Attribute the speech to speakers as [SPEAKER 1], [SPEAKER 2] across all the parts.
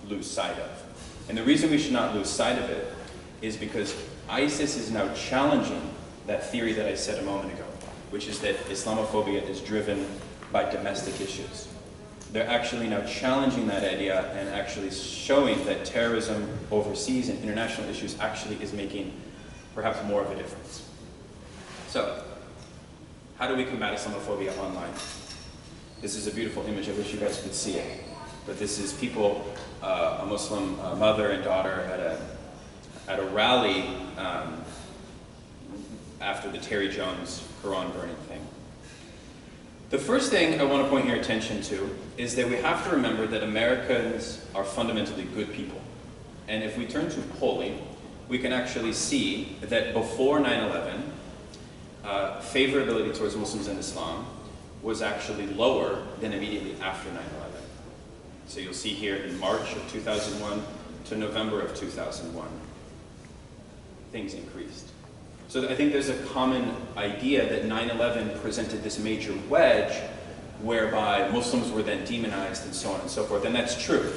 [SPEAKER 1] lose sight of. And the reason we should not lose sight of it is because ISIS is now challenging that theory that I said a moment ago, which is that Islamophobia is driven by domestic issues. They're actually now challenging that idea and actually showing that terrorism overseas and international issues actually is making perhaps more of a difference. So, how do we combat Islamophobia online? This is a beautiful image. I wish you guys could see it. But this is people, a Muslim mother and daughter at a rally after the Terry Jones Quran burning thing. The first thing I want to point your attention to is that we have to remember that Americans are fundamentally good people. And if we turn to polling, we can actually see that before 9/11, favorability towards Muslims and Islam was actually lower than immediately after 9/11. So you'll see here in March of 2001 to November of 2001, things increased. So I think there's a common idea that 9/11 presented this major wedge whereby Muslims were then demonized and so on and so forth. And that's true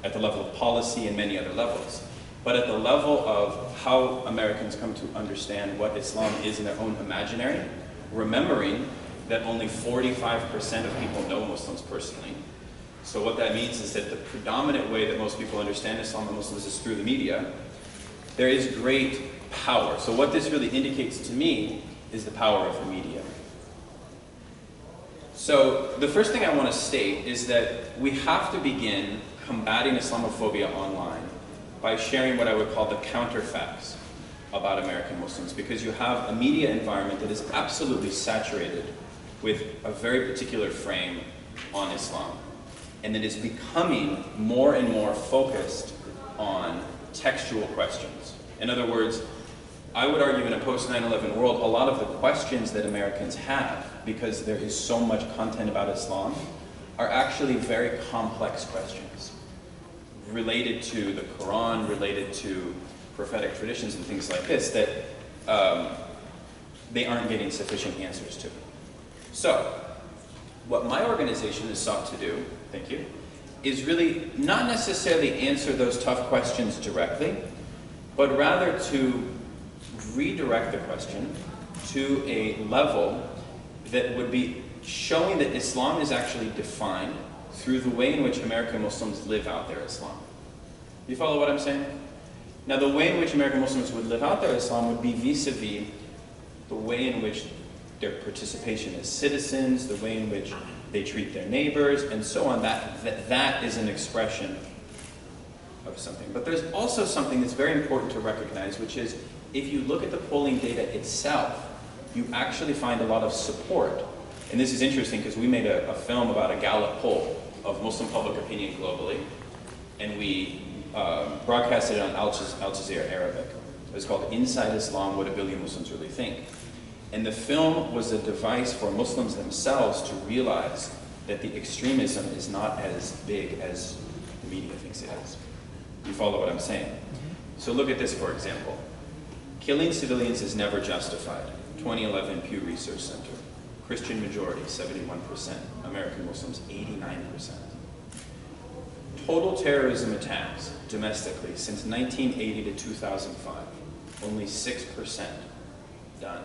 [SPEAKER 1] at the level of policy and many other levels. But at the level of how Americans come to understand what Islam is in their own imaginary, remembering that only 45% of people know Muslims personally. So what that means is that the predominant way that most people understand Islam and Muslims is through the media. There is great power. So what this really indicates to me is the power of the media. So the first thing I want to state is that we have to begin combating Islamophobia online by sharing what I would call the counterfacts about American Muslims, because you have a media environment that is absolutely saturated with a very particular frame on Islam, and that is becoming more and more focused on textual questions. In other words, I would argue in a post-9/11 world, a lot of the questions that Americans have, because there is so much content about Islam, are actually very complex questions related to the Quran, related to prophetic traditions and things like this, that they aren't getting sufficient answers to. So, what my organization has sought to do, thank you, is really not necessarily answer those tough questions directly, but rather to redirect the question to a level that would be showing that Islam is actually defined through the way in which American Muslims live out their Islam. You follow what I'm saying? Now, the way in which American Muslims would live out their Islam would be vis-a-vis the way in which their participation as citizens, the way in which they treat their neighbors, and so on. That is an expression of something. But there's also something that's very important to recognize, which is if you look at the polling data itself, you actually find a lot of support. And this is interesting because we made a film about a Gallup poll of Muslim public opinion globally, and we broadcasted it on Al Jazeera Arabic. It was called Inside Islam, What a Billion Muslims Really Think. And the film was a device for Muslims themselves to realize that the extremism is not as big as the media thinks it is. You follow what I'm saying? So look at this, for example. Killing civilians is never justified. 2011 Pew Research Center. Christian majority, 71%. American Muslims, 89%. Total terrorism attacks domestically since 1980 to 2005, only 6% done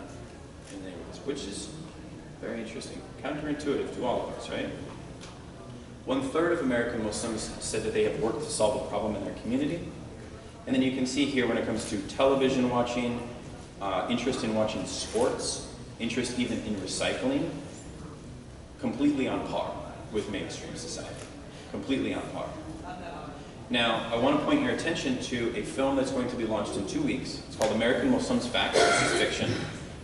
[SPEAKER 1] in neighborhoods, which is very interesting, counterintuitive to all of us, right? 1/3 of American Muslims said that they have worked to solve a problem in their community. And then you can see here when it comes to television watching, interest in watching sports, interest even in recycling, completely on par with mainstream society, completely on par. Now, I want to point your attention to a film that's going to be launched in 2 weeks. It's called American Muslims Facts versus Fiction.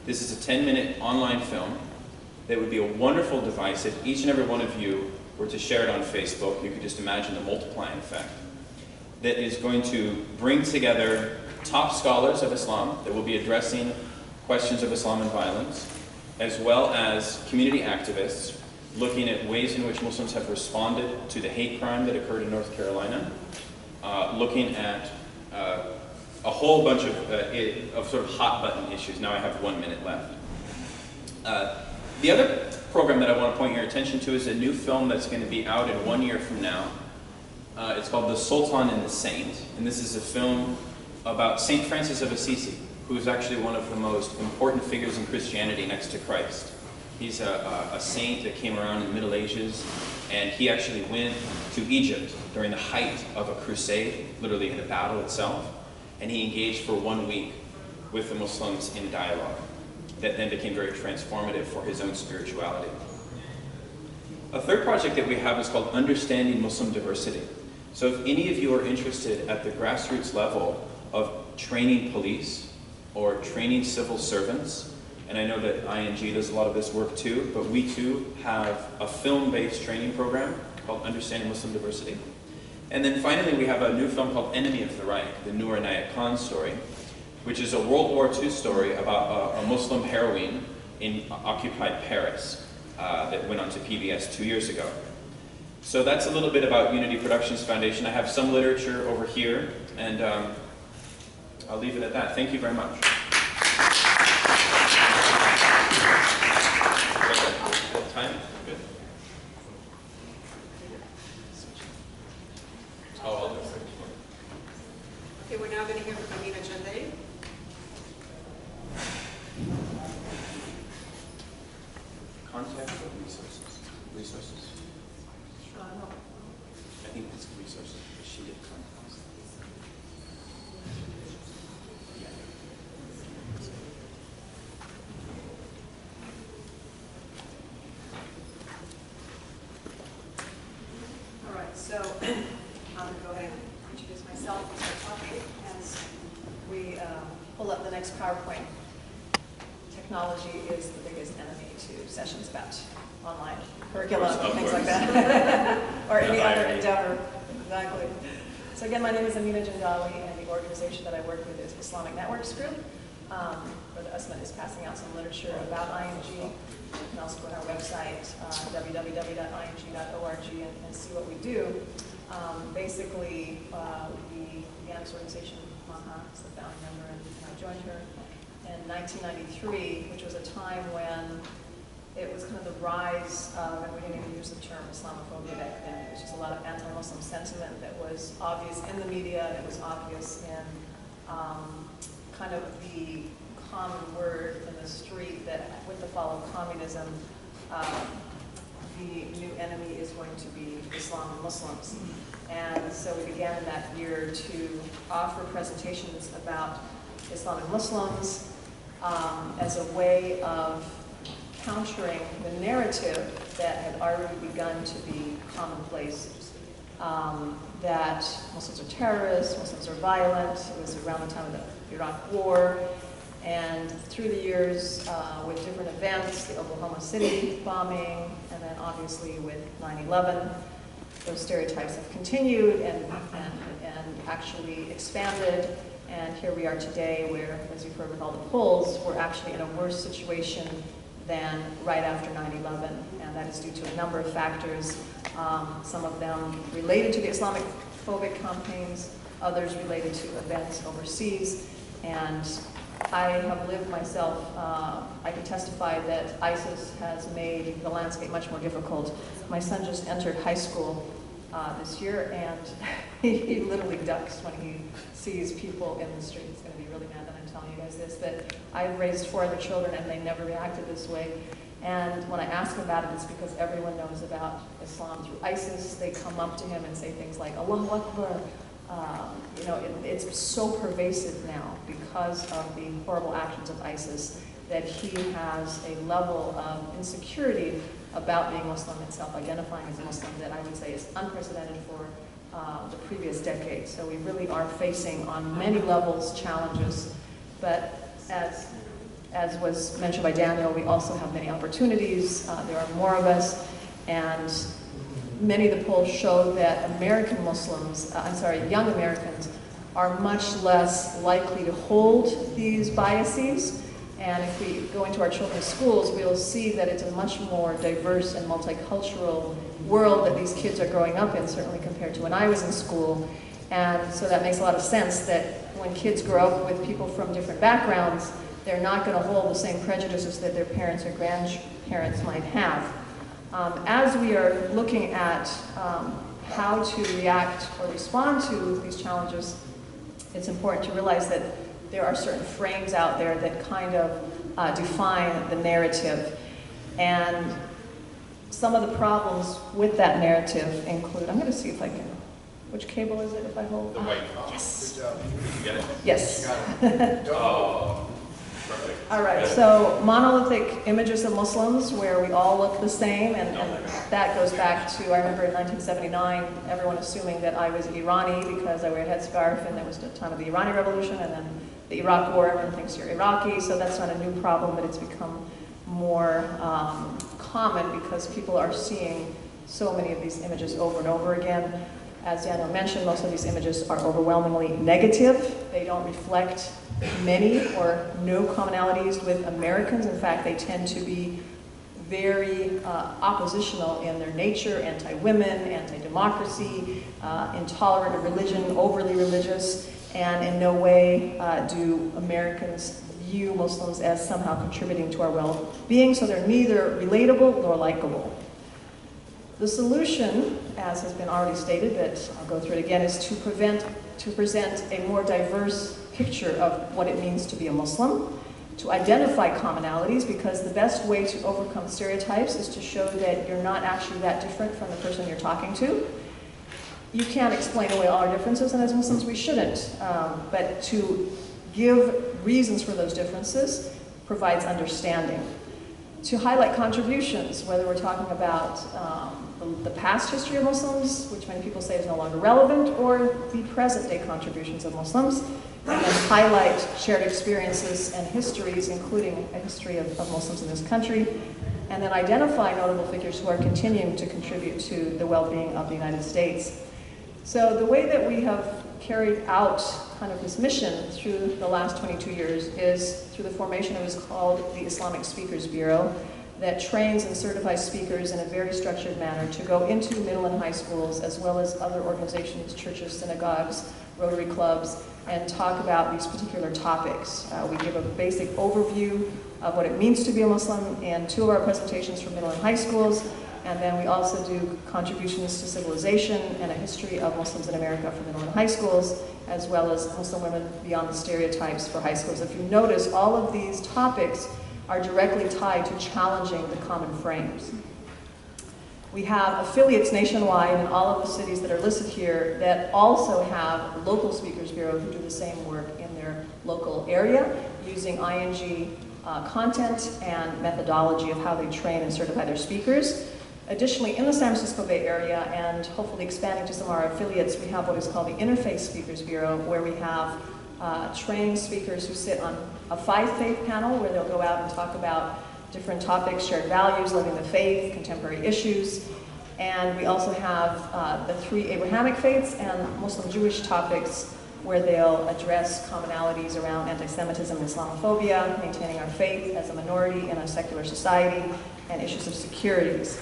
[SPEAKER 1] This is a 10-minute online film that would be a wonderful device if each and every one of you were to share it on Facebook. You could just imagine the multiplying effect. That is going to bring together top scholars of Islam that will be addressing questions of Islam and violence, as well as community activists looking at ways in which Muslims have responded to the hate crime that occurred in North Carolina, looking at a whole bunch of sort of hot button issues. Now I have 1 minute left. The other program that I want to point your attention to is a new film that's going to be out in 1 year from now It's called The Sultan and the Saint, and this is a film about Saint Francis of Assisi, who is actually one of the most important figures in Christianity next to Christ. He's a saint that came around in the Middle Ages, and he actually went to Egypt during the height of a crusade, literally in a battle itself, and he engaged for 1 week with the Muslims in dialogue that then became very transformative for his own spirituality. A third project that we have is called Understanding Muslim Diversity. So if any of you are interested at the grassroots level of training police or training civil servants, and I know that ING does a lot of this work too, but we too have a film-based training program called Understanding Muslim Diversity. And then finally we have a new film called Enemy of the Reich, the Noor Inayat Khan story, which is a World War II story about a Muslim heroine in occupied Paris that went on to PBS 2 years ago. So that's a little bit about Unity Productions Foundation. I have some literature over here, and I'll leave it at that. Thank you very much. Time? Good. Oh, I'll do it.
[SPEAKER 2] Okay, we're now going to hear from Ameena Jandali.
[SPEAKER 1] Contact or resources? Resources?
[SPEAKER 2] No.
[SPEAKER 1] I think it's resources, because she did contacts. Yeah.
[SPEAKER 2] All right, so I'm going to go ahead and introduce myself and start talking as we pull up the next PowerPoint. Technology is the biggest enemy to sessions about online curriculum and things like that, or any other endeavor. Exactly. So again, my name is Ameena Jandali, and the organization that I work with is Islamic Networks Group, where the ISNA is passing out some literature about ING. You can also go on our website, www.ing.org, and see what we do. Basically, we began this organization, Maha is the founding member, and I joined her in 1993, which was a time when it was kind of the rise of, and we didn't even use the term Islamophobia back then. It was just a lot of anti-Muslim sentiment that was obvious in the media, and it was obvious in kind of the common word in the street that with the fall of communism, the new enemy is going to be Islam and Muslims. And so we began in that year to offer presentations about Islam and Muslims as a way of countering the narrative that had already begun to be commonplace, that Muslims are terrorists, Muslims are violent. It was around the time of the Iraq War, and through the years with different events, the Oklahoma City bombing, and then obviously with 9/11, those stereotypes have continued and actually expanded. And here we are today where, as you've heard with all the polls, we're actually in a worse situation than right after 9/11, and that is due to a number of factors, some of them related to the Islamic phobic campaigns, others related to events overseas. And I have lived myself, I can testify that ISIS has made the landscape much more difficult. My son just entered high school this year, and he literally ducks when he sees people in the street. He's going to be really mad that I'm telling you guys this, but I've raised 4 other children and they never reacted this way. And when I ask him about it, it's because everyone knows about Islam through ISIS. They come up to him and say things like, Allahu Akbar. You know, it's so pervasive now because of the horrible actions of ISIS that he has a level of insecurity about being Muslim and self-identifying as a Muslim that I would say is unprecedented for the previous decade. So we really are facing on many levels challenges, but as was mentioned by Daniel, we also have many opportunities. There are more of us, and many of the polls show that American Muslims, young Americans, are much less likely to hold these biases. And if we go into our children's schools, we'll see that it's a much more diverse and multicultural world that these kids are growing up in, certainly compared to when I was in school. And so that makes a lot of sense that when kids grow up with people from different backgrounds, they're not going to hold the same prejudices that their parents or grandparents might have. As we are looking at how to react or respond to these challenges, it's important to realize that there are certain frames out there that kind of define the narrative. And some of the problems with that narrative include, I'm going to see if I can, which cable is it if I hold?
[SPEAKER 1] The white.
[SPEAKER 2] Yes.
[SPEAKER 3] Good job.
[SPEAKER 1] Get it?
[SPEAKER 2] Yes.
[SPEAKER 1] Oh, perfect.
[SPEAKER 2] All right, so monolithic images of Muslims where we all look the same, and that goes back to, I remember in 1979, everyone assuming that I was Irani because I wear a headscarf, and that was the time of the Irani Revolution, and then the Iraq War, everyone thinks you're Iraqi, so that's not a new problem, but it's become more common because people are seeing so many of these images over and over again. As Daniel mentioned, most of these images are overwhelmingly negative. They don't reflect many or no commonalities with Americans. In fact, they tend to be very oppositional in their nature, anti-women, anti-democracy, intolerant of religion, overly religious, and in no way do Americans view Muslims as somehow contributing to our well-being, so they're neither relatable nor likable. The solution, as has been already stated, but I'll go through it again, is to present a more diverse picture of what it means to be a Muslim, to identify commonalities, because the best way to overcome stereotypes is to show that you're not actually that different from the person you're talking to. You can't explain away all our differences, and as Muslims we shouldn't, but to give reasons for those differences provides understanding. To highlight contributions, whether we're talking about the past history of Muslims, which many people say is no longer relevant, or the present day contributions of Muslims, and then highlight shared experiences and histories, including a history of Muslims in this country, and then identify notable figures who are continuing to contribute to the well-being of the United States. So the way that we have carried out kind of this mission through the last 22 years is through the formation of what is called the Islamic Speakers Bureau, that trains and certifies speakers in a very structured manner to go into middle and high schools, as well as other organizations, churches, synagogues, Rotary clubs, and talk about these particular topics. We give a basic overview of what it means to be a Muslim in 2 of our presentations for middle and high schools, and then we also do contributions to civilization and a history of Muslims in America for middle and high schools, as well as Muslim women beyond the stereotypes for high schools. If you notice, all of these topics are directly tied to challenging the common frames. We have affiliates nationwide in all of the cities that are listed here that also have local speakers bureau who do the same work in their local area using ING content and methodology of how they train and certify their speakers. Additionally, in the San Francisco Bay Area, and hopefully expanding to some of our affiliates, we have what is called the Interfaith Speakers Bureau, where we have trained speakers who sit on a 5-faith panel where they'll go out and talk about different topics, shared values, living the faith, contemporary issues. And we also have the 3 Abrahamic faiths and Muslim Jewish topics where they'll address commonalities around anti-Semitism and Islamophobia, maintaining our faith as a minority in a secular society, and issues of securities.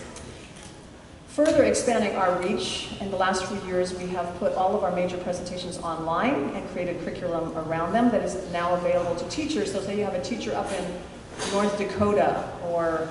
[SPEAKER 2] Further expanding our reach, in the last few years we have put all of our major presentations online and created curriculum around them that is now available to teachers. So say you have a teacher up in North Dakota or,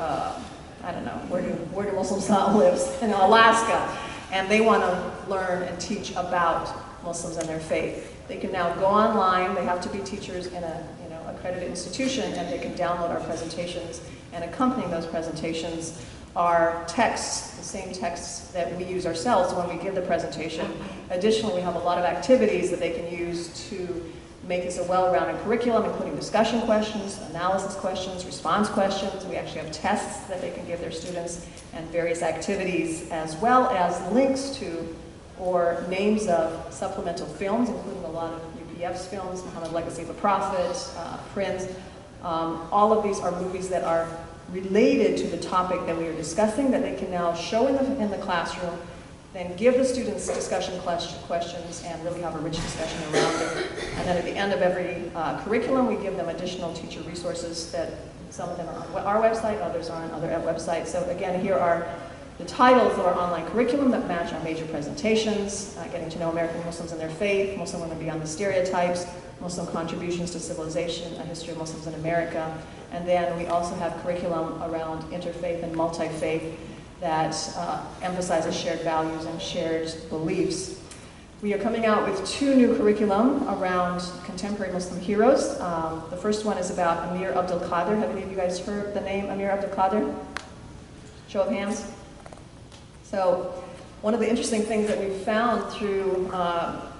[SPEAKER 2] I don't know, where do Muslims not live? In Alaska, and they want to learn and teach about Muslims and their faith. They can now go online, they have to be teachers in a accredited institution, and they can download our presentations, and accompanying those presentations are texts, the same texts that we use ourselves when we give the presentation. Additionally, we have a lot of activities that they can use to make this a well-rounded curriculum, including discussion questions, analysis questions, response questions. We actually have tests that they can give their students and various activities, as well as links to or names of supplemental films, including a lot of UPF's films, Muhammad Legacy of a Prophet, Prince. All of these are movies that are related to the topic that we are discussing that they can now show in the classroom, then give the students discussion questions and really have a rich discussion around it. And then at the end of every curriculum, we give them additional teacher resources that some of them are on our website, others are on other websites. So again, here are the titles of our online curriculum that match our major presentations, getting to know American Muslims and their faith, Muslim women beyond the stereotypes, Muslim contributions to civilization, a history of Muslims in America. And then we also have curriculum around interfaith and multi-faith, that emphasizes shared values and shared beliefs. We are coming out with 2 new curriculum around contemporary Muslim heroes. The first one is about Amir Abdul Qadir. Have any of you guys heard the name Amir Abdul Qadir? Show of hands. So one of the interesting things that we've found through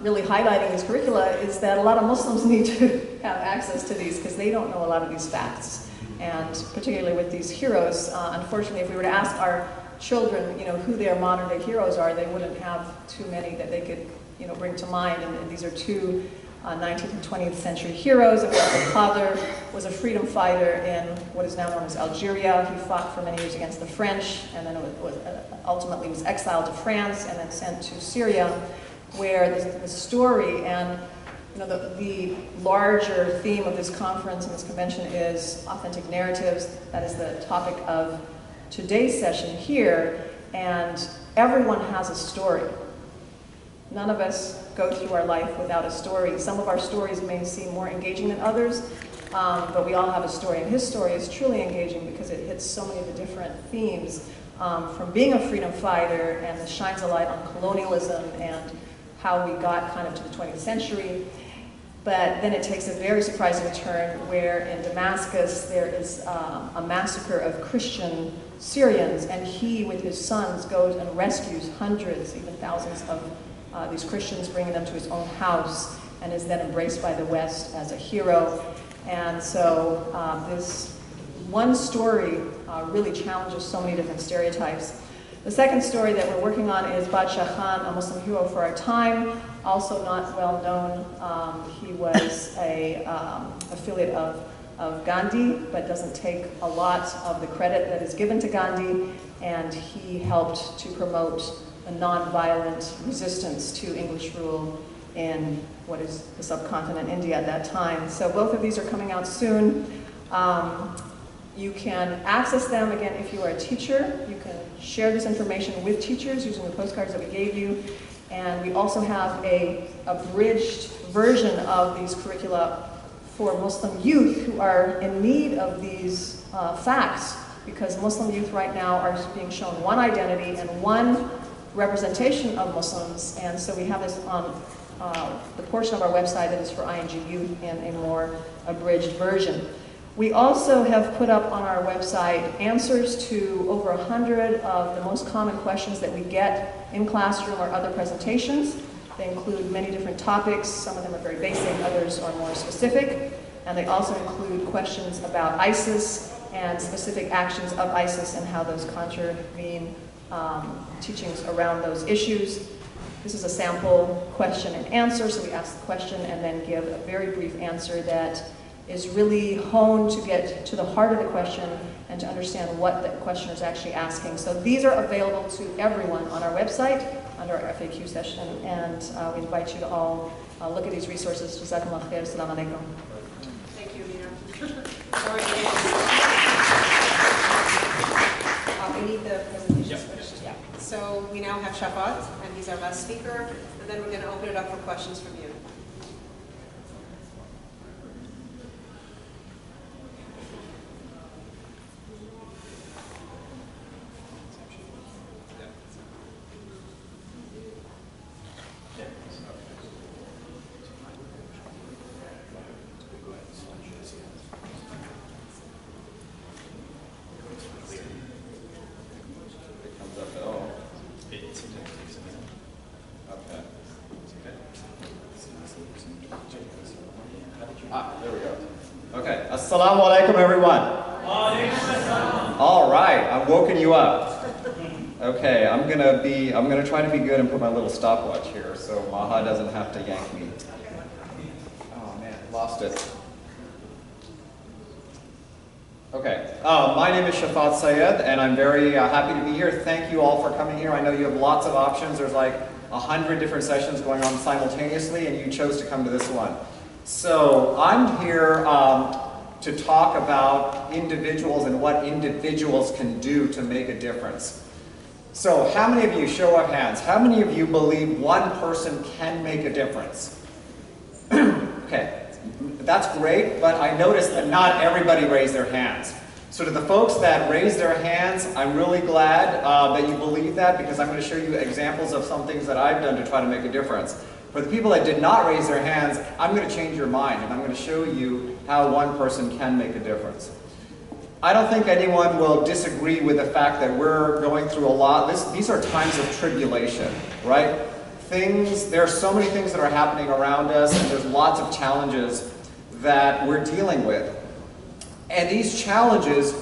[SPEAKER 2] really highlighting these curricula is that a lot of Muslims need to have access to these because they don't know a lot of these facts. And particularly with these heroes, unfortunately, if we were to ask our children, who their modern-day heroes are, they wouldn't have too many that they could, bring to mind. And these are 2 19th and 20th century heroes. And Abdul Qadir was a freedom fighter in what is now known as Algeria. He fought for many years against the French, and then ultimately was exiled to France and then sent to Syria, where the story and the larger theme of this conference and this convention is authentic narratives. That is the topic of today's session here, and everyone has a story. None of us go through our life without a story. Some of our stories may seem more engaging than others, but we all have a story, and his story is truly engaging because it hits so many of the different themes, from being a freedom fighter, and it shines a light on colonialism and how we got kind of to the 20th century. But then it takes a very surprising turn where in Damascus there is a massacre of Christian Syrians, and he with his sons goes and rescues hundreds, even thousands of these Christians, bringing them to his own house, and is then embraced by the West as a hero. And so this one story really challenges so many different stereotypes. The second story that we're working on is Badshah Khan, a Muslim hero for our time, also not well known. He was a affiliate of Gandhi, but doesn't take a lot of the credit that is given to Gandhi, and he helped to promote a non-violent resistance to English rule in what is the subcontinent India at that time. So both of these are coming out soon. You can access them, again, if you are a teacher. You can share this information with teachers using the postcards that we gave you. And we also have a abridged version of these curricula for Muslim youth who are in need of these facts, because Muslim youth right now are being shown one identity and one representation of Muslims. And so we have this on the portion of our website that is for ING youth in a more abridged version. We also have put up on our website answers to over 100 of the most common questions that we get in classroom or other presentations. They include many different topics. Some of them are very basic, others are more specific. And they also include questions about ISIS and specific actions of ISIS and how those contravene teachings around those issues. This is a sample question and answer, so we ask the question and then give a very brief answer that is really honed to get to the heart of the question and to understand what the questioner is actually asking. So these are available to everyone on our website under our FAQ session, and we invite you to all look at these resources. Jazakumullah khair. Assalamu alaikum.
[SPEAKER 3] Thank you, Ameena. We need the presentation switched. Yeah. So we now have Shafath, and he's our last speaker, and then we're going to open it up for questions from you.
[SPEAKER 4] There we go. Okay. Assalamu alaikum, everyone. All right, I've woken you up. Okay, I'm gonna try to be good and put my little stopwatch here so Maha doesn't have to yank me. Oh man, lost it. Okay, my name is Shafath Syed, and I'm very happy to be here. Thank you all for coming here. I know you have lots of options. There's like 100 different sessions going on simultaneously, and you chose to come to this one. So I'm here to talk about individuals and what individuals can do to make a difference. So how many of you, show of hands, how many of you believe one person can make a difference? Okay, that's great, but I noticed that not everybody raised their hands. So to the folks that raised their hands, I'm really glad that you believe that, because I'm going to show you examples of some things that I've done to try to make a difference. For the people that did not raise their hands, I'm going to change your mind, and I'm going to show you how one person can make a difference. I don't think anyone will disagree with the fact that we're going through a lot. These are times of tribulation, right? There are so many things that are happening around us, and there's lots of challenges that we're dealing with. And these challenges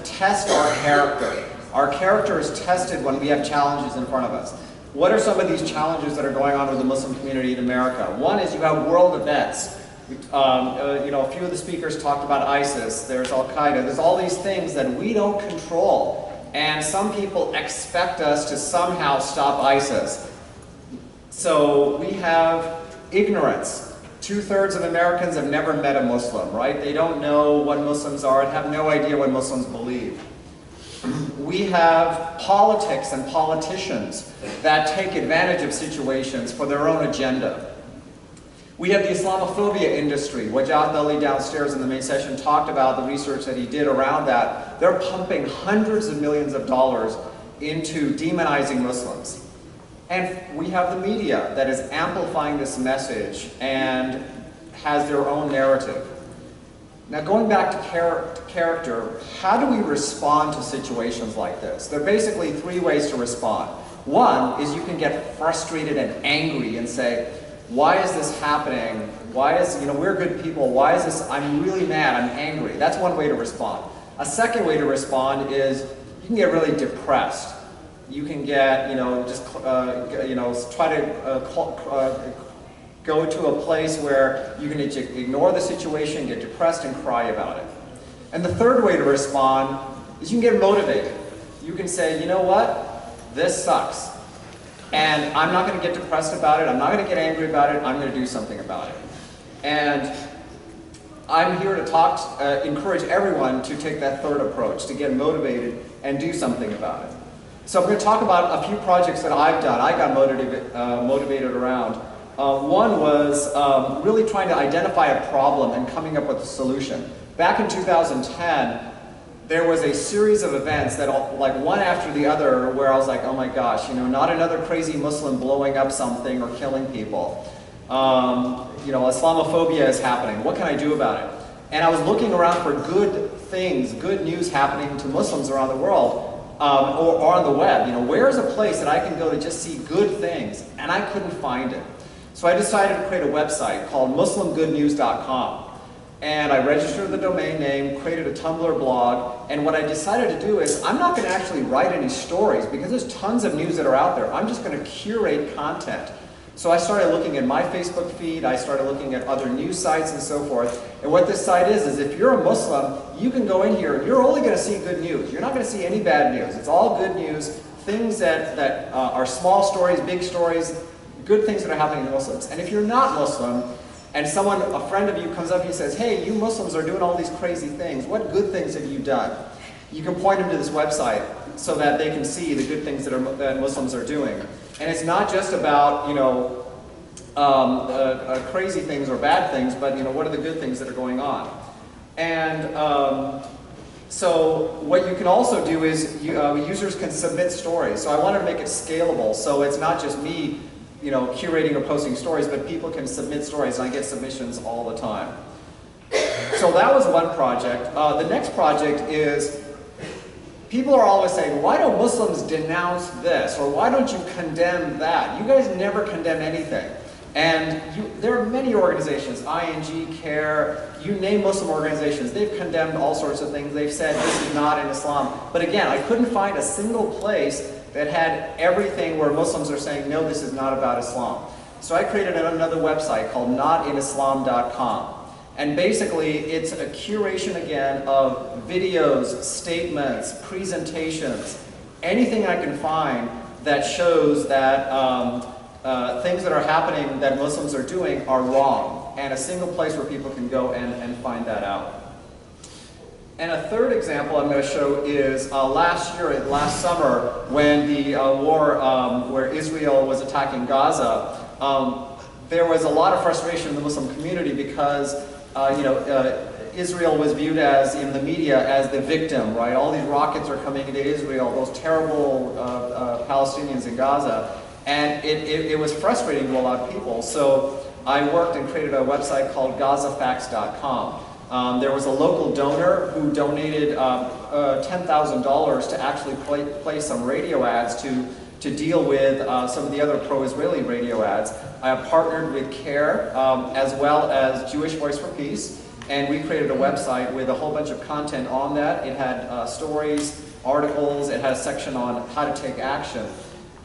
[SPEAKER 4] test our character. Our character is tested when we have challenges in front of us. What are some of these challenges that are going on with the Muslim community in America? One is you have world events. A few of the speakers talked about ISIS, there's Al-Qaeda, there's all these things that we don't control. And some people expect us to somehow stop ISIS. So we have ignorance. 2/3 of Americans have never met a Muslim, right? They don't know what Muslims are and have no idea what Muslims believe. We have politics and politicians that take advantage of situations for their own agenda. We have the Islamophobia industry, what Jandali downstairs in the main session talked about, the research that he did around that. They're pumping hundreds of millions of dollars into demonizing Muslims. And we have the media that is amplifying this message and has their own narrative. Now going back to character, how do we respond to situations like this? There are basically 3 ways to respond. One is you can get frustrated and angry and say, why is this happening? Why is, we're good people, why is this, I'm really mad, I'm angry. That's one way to respond. A second way to respond is you can get really depressed. You can get, try to go to a place where you can ignore the situation, get depressed, and cry about it. And the third way to respond is you can get motivated. You can say, you know what, this sucks. And I'm not going to get depressed about it, I'm not going to get angry about it, I'm going to do something about it. And I'm here to encourage everyone to take that third approach, to get motivated and do something about it. So I'm going to talk about a few projects that I've done. I got motivated around. One was really trying to identify a problem and coming up with a solution. Back in 2010, there was a series of events that, like one after the other, where I was like, oh my gosh, not another crazy Muslim blowing up something or killing people. Islamophobia is happening. What can I do about it? And I was looking around for good things, good news happening to Muslims around the world, or on the web. Where is a place that I can go to just see good things? And I couldn't find it. So I decided to create a website called MuslimGoodNews.com. And I registered the domain name, created a Tumblr blog, and what I decided to do is I'm not going to actually write any stories because there's tons of news that are out there. I'm just going to curate content. So I started looking at my Facebook feed, I started looking at other news sites and so forth. And what this site is if you're a Muslim, you can go in here and you're only going to see good news. You're not going to see any bad news. It's all good news, things that are small stories, big stories, good things that are happening to Muslims. And if you're not Muslim, and a friend of you comes up and says, hey, you Muslims are doing all these crazy things. What good things have you done? You can point them to this website so that they can see the good things that Muslims are doing. And it's not just about, crazy things or bad things, but, what are the good things that are going on? And so what you can also do is users can submit stories. So I wanted to make it scalable, so it's not just me curating or posting stories, but people can submit stories, and I get submissions all the time. So that was one project. The next project is, people are always saying, why don't Muslims denounce this? Or why don't you condemn that? You guys never condemn anything. And there are many organizations, ING, CARE, you name Muslim organizations, they've condemned all sorts of things. They've said this is not in Islam. But again, I couldn't find a single place that had everything where Muslims are saying, no, this is not about Islam. So I created another website called notinislam.com. And basically, it's a curation again of videos, statements, presentations, anything I can find that shows that things that are happening that Muslims are doing are wrong, and a single place where people can go and find that out. And a third example I'm going to show is last summer, when the war where Israel was attacking Gaza, there was a lot of frustration in the Muslim community because Israel was viewed as, in the media, as the victim, right? All these rockets are coming into Israel, those terrible Palestinians in Gaza, and it was frustrating to a lot of people. So I worked and created a website called GazaFacts.com. There was a local donor who donated $10,000 to actually play some radio ads to deal with some of the other pro-Israeli radio ads. I have partnered with CARE as well as Jewish Voice for Peace, and we created a website with a whole bunch of content on that. It had stories, articles, it had a section on how to take action.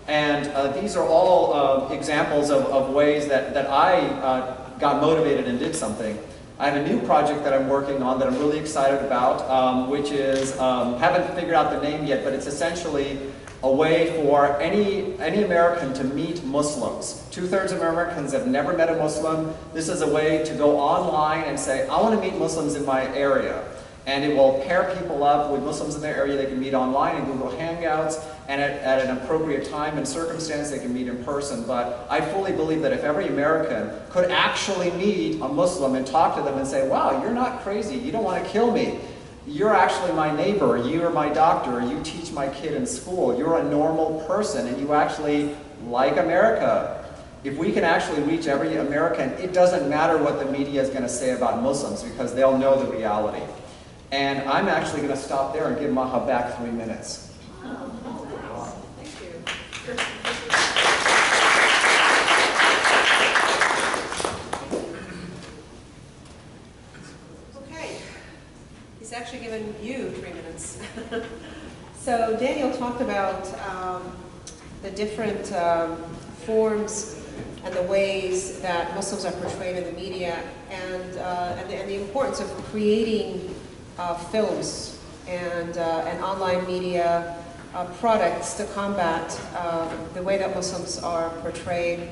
[SPEAKER 4] And these are all examples of ways that I got motivated and did something. I have a new project that I'm working on that I'm really excited about, which is, haven't figured out the name yet, but it's essentially a way for any American to meet Muslims. 2/3 of Americans have never met a Muslim. This is a way to go online and say, I want to meet Muslims in my area. And it will pair people up with Muslims in their area. They can meet online in Google Hangouts, and at an appropriate time and circumstance, they can meet in person. But I fully believe that if every American could actually meet a Muslim and talk to them and say, wow, you're not crazy, you don't want to kill me. You're actually my neighbor, you're my doctor, you teach my kid in school, you're a normal person, and you actually like America. If we can actually reach every American, it doesn't matter what the media is going to say about Muslims, because they'll know the reality. And I'm actually going to stop there and give Maha back 3 minutes.
[SPEAKER 3] Thank you. Okay. He's actually given you 3 minutes. So Daniel talked about the different forms and the ways that Muslims are portrayed in the media, and the importance of creating films and online media products to combat the way that Muslims are portrayed.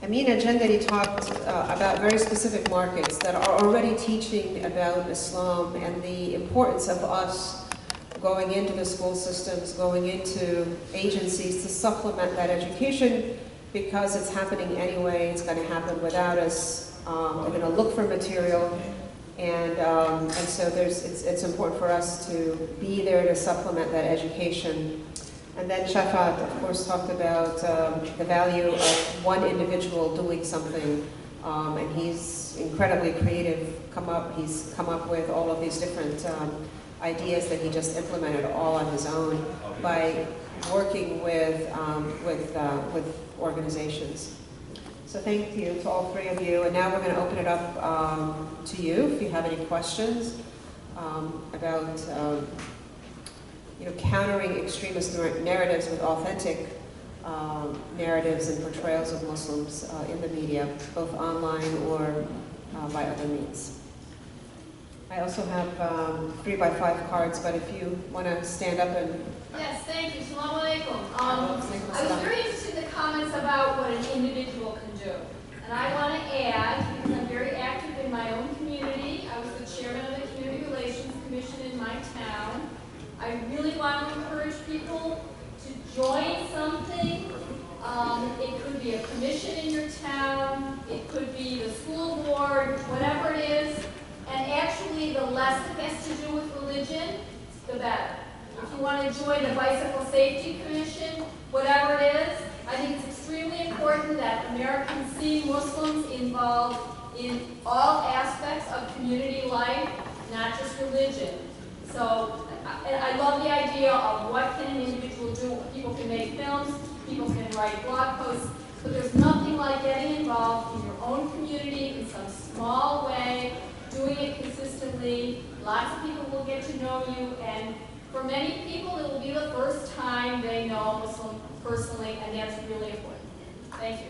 [SPEAKER 3] Ameena and Jandali talked about very specific markets that are already teaching about Islam and the importance of us going into the school systems, going into agencies to supplement that education, because it's happening anyway. It's going to happen without us. We're going to look for material. And so it's important for us to be there to supplement that education. And then Shafath, of course, talked about the value of one individual doing something, and he's incredibly creative. He's come up with all of these different ideas that he just implemented all on his own by working with organizations. So thank you to all three of you, and now we're going to open it up to you if you have any questions about countering extremist narratives with authentic narratives and portrayals of Muslims in the media, both online or by other means. I also have 3x5 cards, but if you want to stand up and...
[SPEAKER 5] Yes, thank you. Assalamu alaikum. I was very interested in the comments about what an individual can do. And I want to add, because I'm very active in my own community, I was the chairman of the Community Relations Commission in my town. I really want to encourage people to join something. It could be a commission in your town, it could be the school board, whatever it is. And actually, the less it has to do with religion, the better. If you want to join the Bicycle Safety Commission, whatever it is, I think it's extremely important that Americans see Muslims involved in all aspects of community life, not just religion. So I love the idea of what can an individual do. People can make films, people can write blog posts, but there's nothing like getting involved in your own community in some small way, doing it consistently. Lots of people will get to know you, and for many people, it will be the first time they know a Muslim personally, and that's really important. Thank you.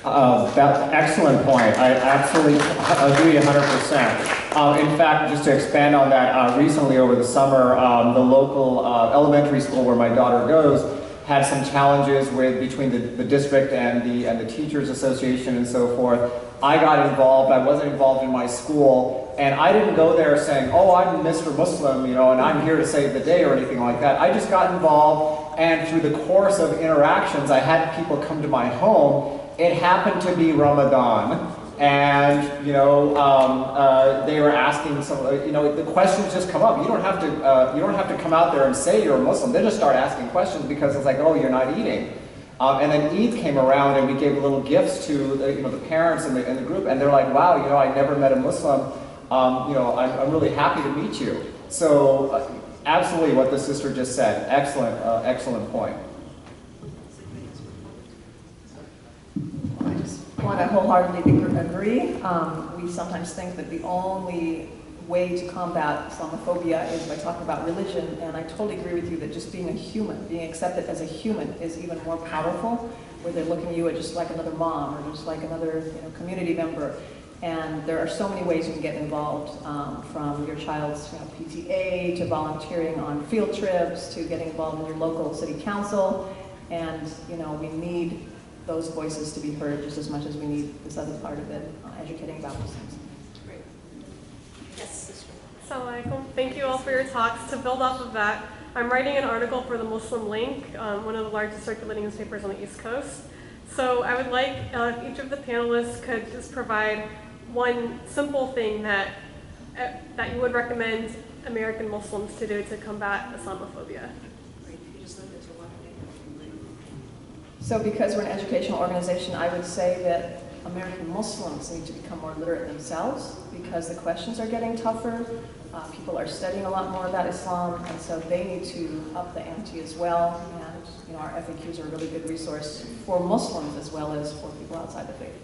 [SPEAKER 4] That's an excellent point. I absolutely agree 100%. In fact, just to expand on that, recently over the summer, the local elementary school where my daughter goes had some challenges between the district and the Teachers Association and so forth. I got involved. I wasn't involved in my school, and I didn't go there saying, oh, I'm Mr. Muslim, and I'm here to save the day or anything like that. I just got involved, and through the course of interactions, I had people come to my home. It happened to be Ramadan, And they were asking some. The questions just come up. You don't have to come out there and say you're a Muslim. They just start asking questions because it's like, oh, you're not eating. And then Eid came around, and we gave little gifts to the parents and the group, and they're like, wow, I never met a Muslim. I'm really happy to meet you. So absolutely, what the sister just said. Excellent point.
[SPEAKER 2] I want to wholeheartedly agree. We sometimes think that the only way to combat Islamophobia is by talking about religion, and I totally agree with you that just being a human, being accepted as a human is even more powerful, where they're looking at you just like another mom or just like another community member. And there are so many ways you can get involved, from your child's PTA to volunteering on field trips to getting involved in your local city council. And we need those voices to be heard just as much as we need this other part of it, educating about Muslims.
[SPEAKER 3] Great. Yes.
[SPEAKER 6] Assalamualaikum. Thank you all for your talks. To build off of that, I'm writing an article for the Muslim Link, one of the largest circulating newspapers on the East Coast. So I would like if each of the panelists could just provide one simple thing that you would recommend American Muslims to do to combat Islamophobia.
[SPEAKER 2] So because we're an educational organization, I would say that American Muslims need to become more literate themselves because the questions are getting tougher. People are studying a lot more about Islam, and so they need to up the ante as well. And our FAQs are a really good resource for Muslims as well as for people outside the faith.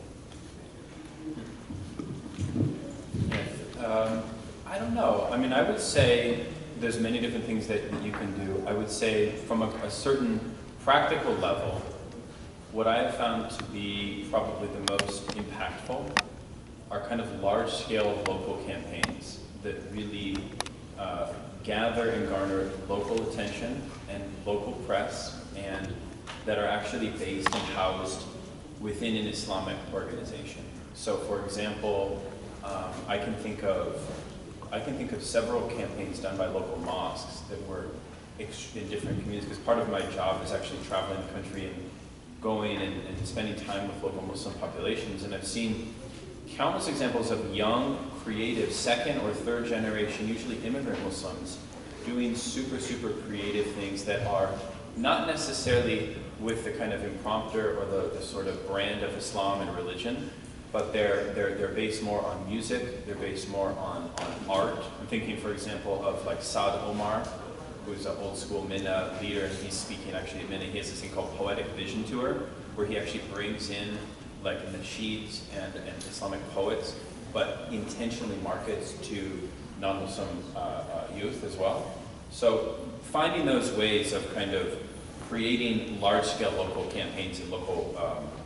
[SPEAKER 1] I don't know. I mean, I would say there's many different things that you can do. I would say from a certain practical level, what I have found to be probably the most impactful are kind of large-scale local campaigns that really gather and garner local attention and local press, and that are actually based and housed within an Islamic organization. So, for example, I can think of several campaigns done by local mosques that were in different communities, because part of my job is actually traveling the country and going and spending time with local Muslim populations, and I've seen countless examples of young, creative, second or third generation, usually immigrant Muslims, doing super, super creative things that are not necessarily with the kind of impromptu or the sort of brand of Islam and religion, but they're based more on music, they're based more on art. I'm thinking, for example, of like Saad Omar, who's an old school Minna leader, and he's speaking actually at Minna. He has this thing called Poetic Vision Tour, where he actually brings in like nasheeds and Islamic poets, but intentionally markets to non-Muslim youth as well. So finding those ways of kind of creating large-scale local campaigns and local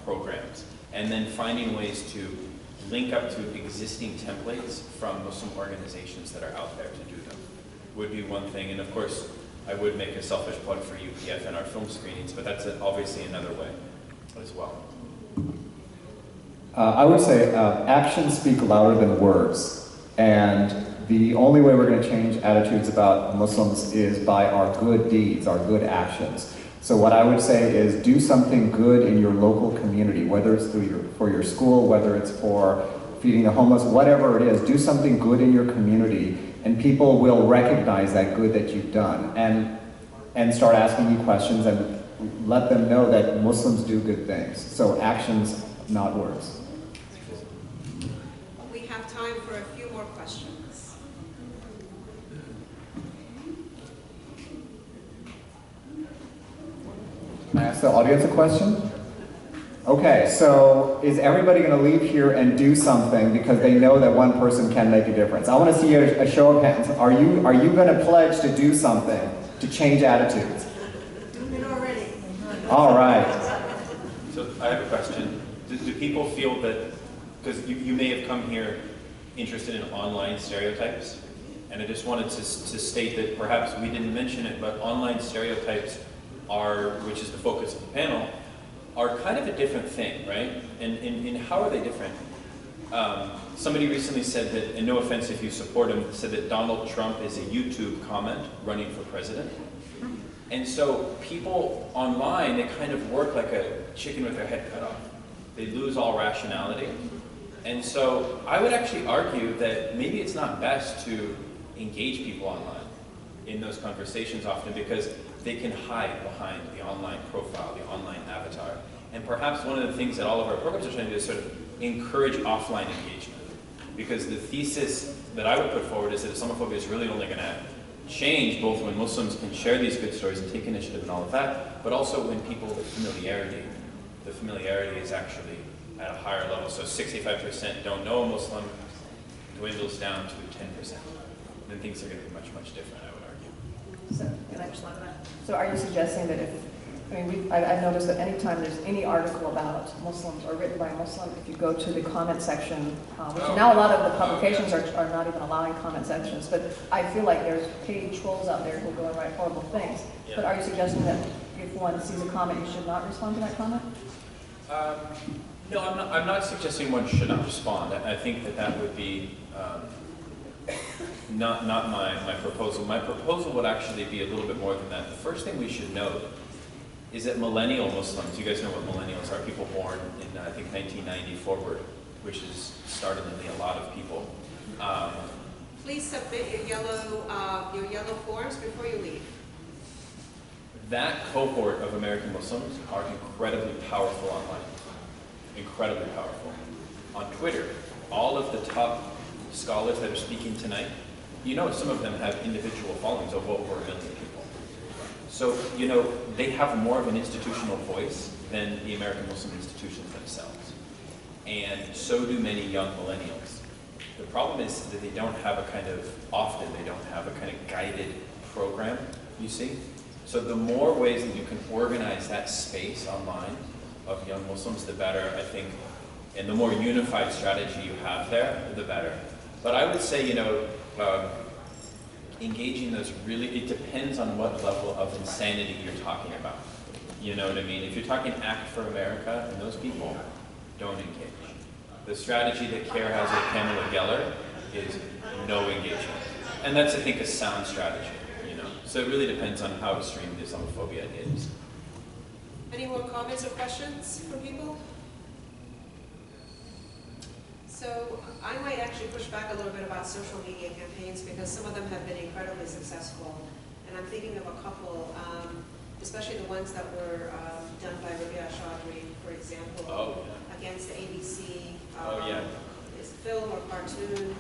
[SPEAKER 1] programs, and then finding ways to link up to existing templates from Muslim organizations that are out there to do them would be one thing. And of course, I would make a selfish plug for UPF and our film screenings, but that's obviously another way as well.
[SPEAKER 4] I would say actions speak louder than words, and the only way we're going to change attitudes about Muslims is by our good deeds, our good actions. So what I would say is do something good in your local community, whether it's for your school, whether it's for feeding the homeless, whatever it is, do something good in your community, and people will recognize that good that you've done and start asking you questions and let them know that Muslims do good things. So actions, not words.
[SPEAKER 3] We have time for a few more questions.
[SPEAKER 4] Can I ask the audience a question? Okay, so is everybody going to leave here and do something because they know that one person can make a difference? I want to see a show of hands. Are you going to pledge to do something to change attitudes?
[SPEAKER 3] Already.
[SPEAKER 4] All right.
[SPEAKER 1] So I have a question. Do people feel that, because you may have come here interested in online stereotypes, and I just wanted to state that perhaps we didn't mention it, but online stereotypes are, which is the focus of the panel, are kind of a different thing, right? And how are they different? Somebody recently said that, and no offense if you support him, said that Donald Trump is a YouTube comment running for president. And so people online, they kind of work like a chicken with their head cut off. They lose all rationality. And so I would actually argue that maybe it's not best to engage people online in those conversations often, because they can hide behind the online profile, the online avatar. And perhaps one of the things that all of our programs are trying to do is sort of encourage offline engagement. Because the thesis that I would put forward is that Islamophobia is really only going to change both when Muslims can share these good stories and take initiative and all of that, but also when people with familiarity, the familiarity is actually at a higher level. So 65% don't know a Muslim, dwindles down to 10%. Then things are going to be much, much different, I would argue.
[SPEAKER 2] So, can I respond to that? So are you suggesting that if, I mean, I've noticed that anytime there's any article about Muslims or written by a Muslim, if you go to the comment section, which now a lot of the publications are not even allowing comment sections, but I feel like there's paid trolls out there who go and write horrible things.
[SPEAKER 1] Yeah.
[SPEAKER 2] But are you suggesting that if one sees a comment, you should not respond to that comment?
[SPEAKER 1] No, I'm not suggesting one should not respond. I think that would be not my proposal. My proposal would actually be a little bit more than that. The first thing we should note is that millennial Muslims, you guys know what millennials are, people born in, I think, 1990 forward, which is startlingly a lot of people.
[SPEAKER 3] Please submit your yellow forms before you leave.
[SPEAKER 1] That cohort of American Muslims are incredibly powerful online. Incredibly powerful. On Twitter, all of the top scholars that are speaking tonight, you know some of them have individual followings of over 1 million people. So, you know, they have more of an institutional voice than the American Muslim institutions themselves. And so do many young millennials. The problem is that they don't have a kind of, often they don't have a kind of guided program, you see? So the more ways that you can organize that space online of young Muslims, the better, I think, and the more unified strategy you have there, the better. But I would say, you know, engaging those really, it depends on what level of insanity you're talking about. You know what I mean? If you're talking Act for America and those people, don't engage. The strategy that CARE has with Pamela Geller is no engagement. And that's, I think, a sound strategy, you know? So it really depends on how extreme the Islamophobia is.
[SPEAKER 3] Any more comments or questions from people? So I might actually push back a little bit about social media campaigns, because some of them have been incredibly successful. And I'm thinking of a couple, especially the ones that were done by Rabia Chaudhry, for example, against the ABC. It's film or cartoon.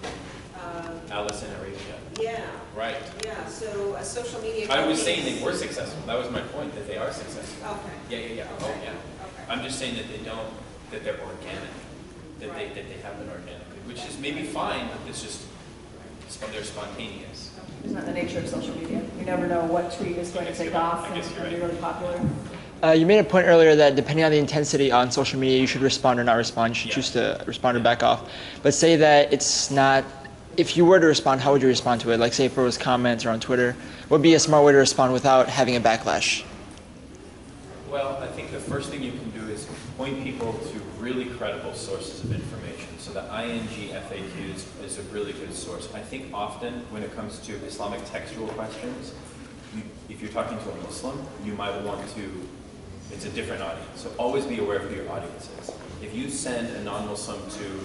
[SPEAKER 1] Alice in Arabia.
[SPEAKER 3] Yeah.
[SPEAKER 1] Right.
[SPEAKER 3] Yeah, so a social media
[SPEAKER 1] I was saying they were successful. That was my point, that they are successful.
[SPEAKER 3] Okay.
[SPEAKER 1] Yeah.
[SPEAKER 3] Okay.
[SPEAKER 1] Oh, yeah.
[SPEAKER 3] Okay.
[SPEAKER 1] I'm just saying that they don't, that they're organic. That,
[SPEAKER 3] Right.
[SPEAKER 1] they happen organically, which is maybe fine, but it's just, they're spontaneous.
[SPEAKER 2] Isn't that the nature of social media? You never know what tweet is going to take off and be really popular.
[SPEAKER 7] You made a point earlier that depending on the intensity on social media, you should respond or not respond. You should choose to respond or back off. But say that it's not, if you were to respond, how would you respond to it? Like say if it was comments or on Twitter, what would be a smart way to respond without having a backlash?
[SPEAKER 1] Well, I think the first thing you can do is point people to really credible sources of information. So the ING FAQs is a really good source. I think often when it comes to Islamic textual questions, if you're talking to a Muslim, you might want to, it's a different audience. So always be aware of who your audience is. If you send a non-Muslim to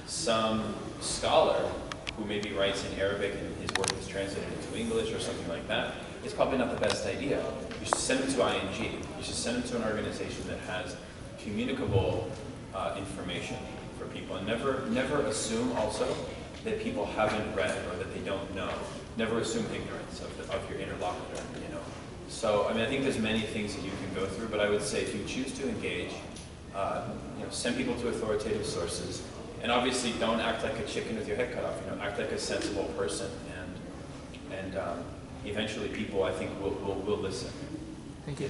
[SPEAKER 1] some scholar who maybe writes in Arabic and his work is translated into English or something like that, it's probably not the best idea. You should send them to ING. You should send them to an organization that has communicable information for people. And never assume also that people haven't read or that they don't know. Never assume ignorance of your interlocutor, you know. So, I mean, I think there's many things that you can go through, but I would say if you choose to engage, you know, send people to authoritative sources, and obviously don't act like a chicken with your head cut off, you know, act like a sensible person, and eventually people, I think, will listen.
[SPEAKER 7] Thank you.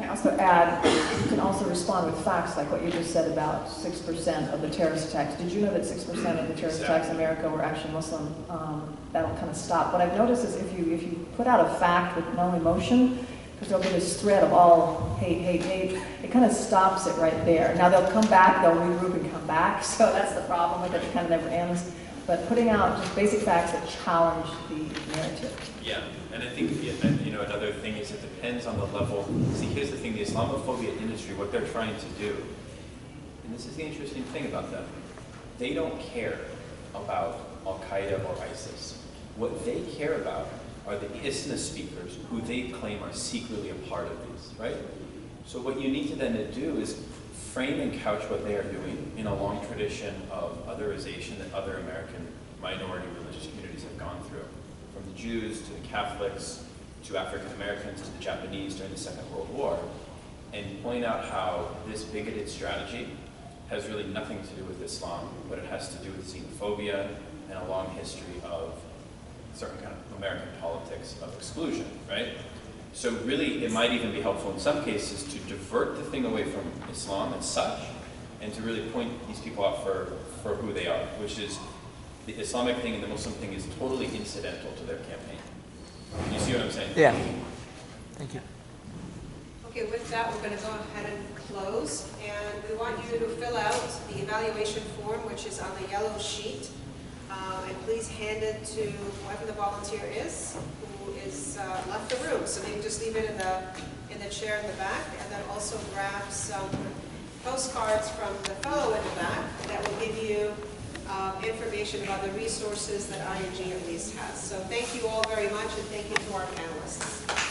[SPEAKER 2] I also add, you can also respond with facts, like what you just said about 6% of the terrorist attacks. Did you know that 6% of the terrorist attacks in America were actually Muslim? That'll kind of stop. What I've noticed is if you put out a fact with no emotion, because there'll be this thread of all hate, it kind of stops it right there. Now they'll come back, they'll regroup and come back, so that's the problem with it, it kind of never ends. But putting out just basic facts that challenge the narrative.
[SPEAKER 1] Yeah, and I think, you know, another thing is it depends on the level. See, here's the thing, the Islamophobia industry, what they're trying to do, and this is the interesting thing about them, they don't care about Al-Qaeda or ISIS. What they care about are the ISNA speakers who they claim are secretly a part of these, right? So what you need to then do is frame and couch what they are doing in a long tradition of otherization that other American minority religious communities have gone through, from the Jews to the Catholics to African Americans to the Japanese during the Second World War, and point out how this bigoted strategy has really nothing to do with Islam, but it has to do with xenophobia and a long history of certain kind of American politics of exclusion, right? So really, it might even be helpful in some cases to divert the thing away from Islam and such, and to really point these people out for who they are, which is the Islamic thing and the Muslim thing is totally incidental to their campaign. You see what I'm saying?
[SPEAKER 7] Yeah. Thank you.
[SPEAKER 3] Okay, with that, we're going to go ahead and close, and we want you to fill out the evaluation form, which is on the yellow sheet, and please hand it to whoever the volunteer is who is left the room. So maybe just leave it in the chair in the back, and then also grab some postcards from the fellow in the back that will give you information about the resources that ING at least has. So thank you all very much, and thank you to our panelists.